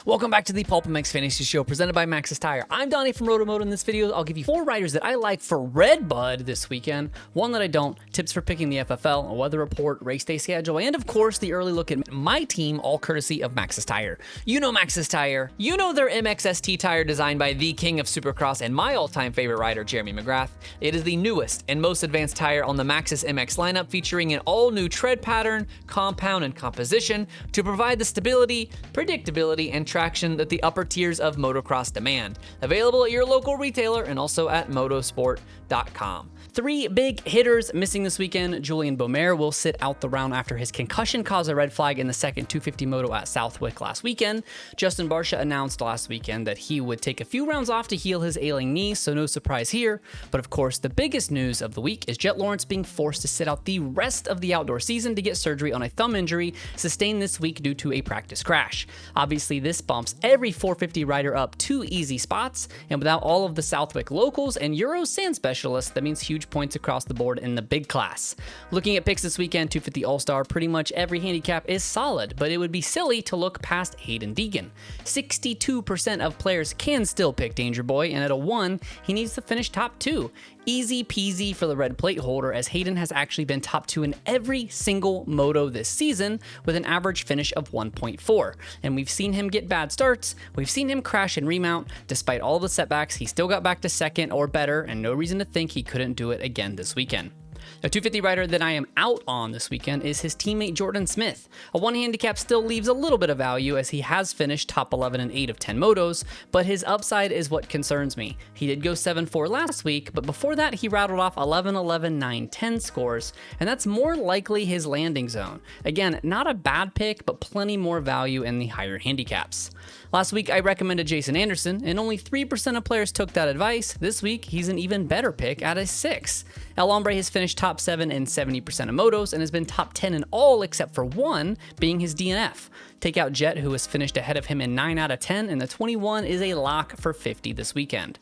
Welcome back to the PulpMX Fantasy Show presented by Maxxis Tire. I'm Donnie from RotoMoto. In this video, I'll give you 4 riders that I like for RedBud this weekend, 1 that I don't, tips for picking the FFL, a weather report, race day schedule, and of course, the early look at my team, all courtesy of Maxxis Tire. You know Maxxis Tire. You know their MXST tire designed by the king of Supercross and my all-time favorite rider, Jeremy McGrath. It is the newest and most advanced tire on the Maxxis MX lineup, featuring an all-new tread pattern, compound, and composition to provide the stability, predictability, and traction that the upper tiers of motocross demand. Available at your local retailer and also at motosport.com. 3 big hitters missing this weekend. Julian Beaumer will sit out the round after his concussion caused a red flag in the second 250 moto at Southwick last weekend. Justin Barcia announced last weekend that he would take a few rounds off to heal his ailing knee, so no surprise here. But of course, the biggest news of the week is Jet Lawrence being forced to sit out the rest of the outdoor season to get surgery on a thumb injury sustained this week due to a practice crash. Obviously, this bumps every 450 rider up 2 easy spots, and without all of the Southwick locals and Euro sand specialists, that means huge points across the board in the big class. Looking at picks this weekend, 250 All-Star, pretty much every handicap is solid, but it would be silly to look past Hayden Deag. 62% of players can still pick Danger Boy, and at a 1, he needs to finish top 2. Easy peasy for the red plate holder, as Hayden has actually been top 2 in every single moto this season with an average finish of 1.4. And we've seen him get bad starts, we've seen him crash and remount. Despite all the setbacks, he still got back to second or better, and no reason to think he couldn't do it again this weekend. A 250 rider that I am out on this weekend is his teammate Jordan Smith. A 1 handicap still leaves a little bit of value as he has finished top 11 in 8 of 10 motos, but his upside is what concerns me. He did go 7-4 last week, but before that he rattled off 11-11, 9-10 scores, and that's more likely his landing zone. Again, not a bad pick, but plenty more value in the higher handicaps. Last week I recommended Jason Anderson, and only 3% of players took that advice. This week he's an even better pick at a 6. El Hombre has finished top 7 in 70% of motos and has been top 10 in all except for 1, being his DNF. Take out Jet, who has finished ahead of him in 9 out of 10, and the 21 is a lock for 50 this weekend.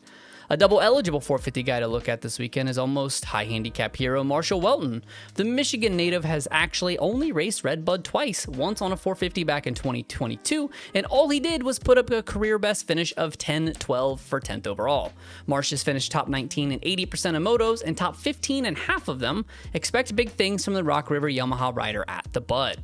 A double eligible 450 guy to look at this weekend is almost high handicap hero Marshall Welton. The Michigan native has actually only raced RedBud twice, once on a 450 back in 2022, and all he did was put up a career best finish of 10-12 for 10th overall. Marsh has finished top 19 in 80% of motos and top 15 in half of them. Expect big things from the Rock River Yamaha rider at the Bud.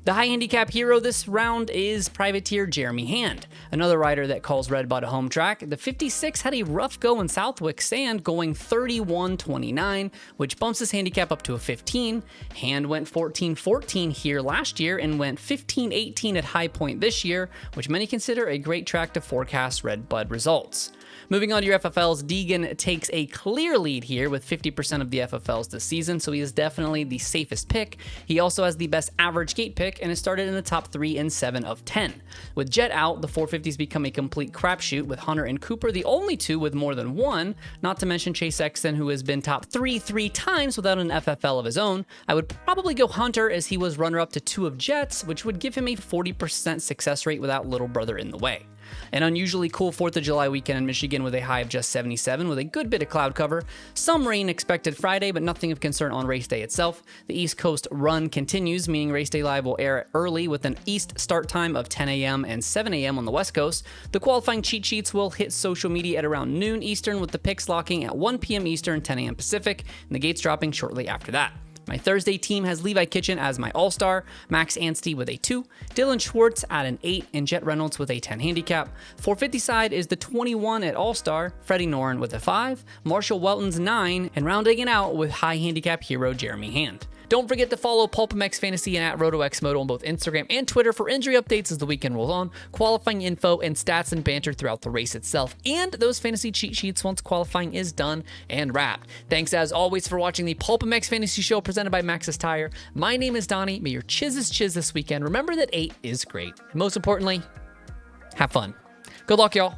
The high handicap hero this round is privateer Jeremy Hand, another rider that calls RedBud a home track. The 56 had a rough go in Southwick sand, going 31-29, which bumps his handicap up to a 15. Hand went 14-14 here last year and went 15-18 at High Point this year, which many consider a great track to forecast RedBud results. Moving on to your FFLs, Deegan takes a clear lead here with 50% of the FFLs this season, so he is definitely the safest pick. He also has the best average gate pick and has started in the top 3 in 7 of 10. With Jet out, the 450s become a complete crapshoot, with Hunter and Cooper the only 2 with more than 1, not to mention Chase Exton, who has been top 3 times without an FFL of his own. I would probably go Hunter, as he was runner-up to 2 of Jet's, which would give him a 40% success rate without little brother in the way. An unusually cool 4th of July weekend in Michigan with a high of just 77 with a good bit of cloud cover. Some rain expected Friday, but nothing of concern on race day itself. The East Coast run continues, meaning Race Day Live will air early with an East start time of 10 a.m. and 7 a.m. on the West Coast. The qualifying cheat sheets will hit social media at around noon Eastern, with the picks locking at 1 p.m. Eastern, 10 a.m. Pacific, and the gates dropping shortly after that. My Thursday team has Levi Kitchen as my all-star, Max Anstey with a 2, Dylan Schwartz at an 8, and Jet Reynolds with a 10 handicap. 450 side is the 21 at all-star, Freddie Noren with a 5, Marshall Welton's 9, and rounding it out with high handicap hero Jeremy Hand. Don't forget to follow PulpMX Fantasy and at RotoXMoto on both Instagram and Twitter for injury updates as the weekend rolls on, qualifying info, and stats and banter throughout the race itself, and those fantasy cheat sheets once qualifying is done and wrapped. Thanks as always for watching the PulpMX Fantasy Show presented by Maxxis Tire. My name is Donnie. May your chiz this weekend. Remember that 8 is great. And most importantly, have fun. Good luck, y'all.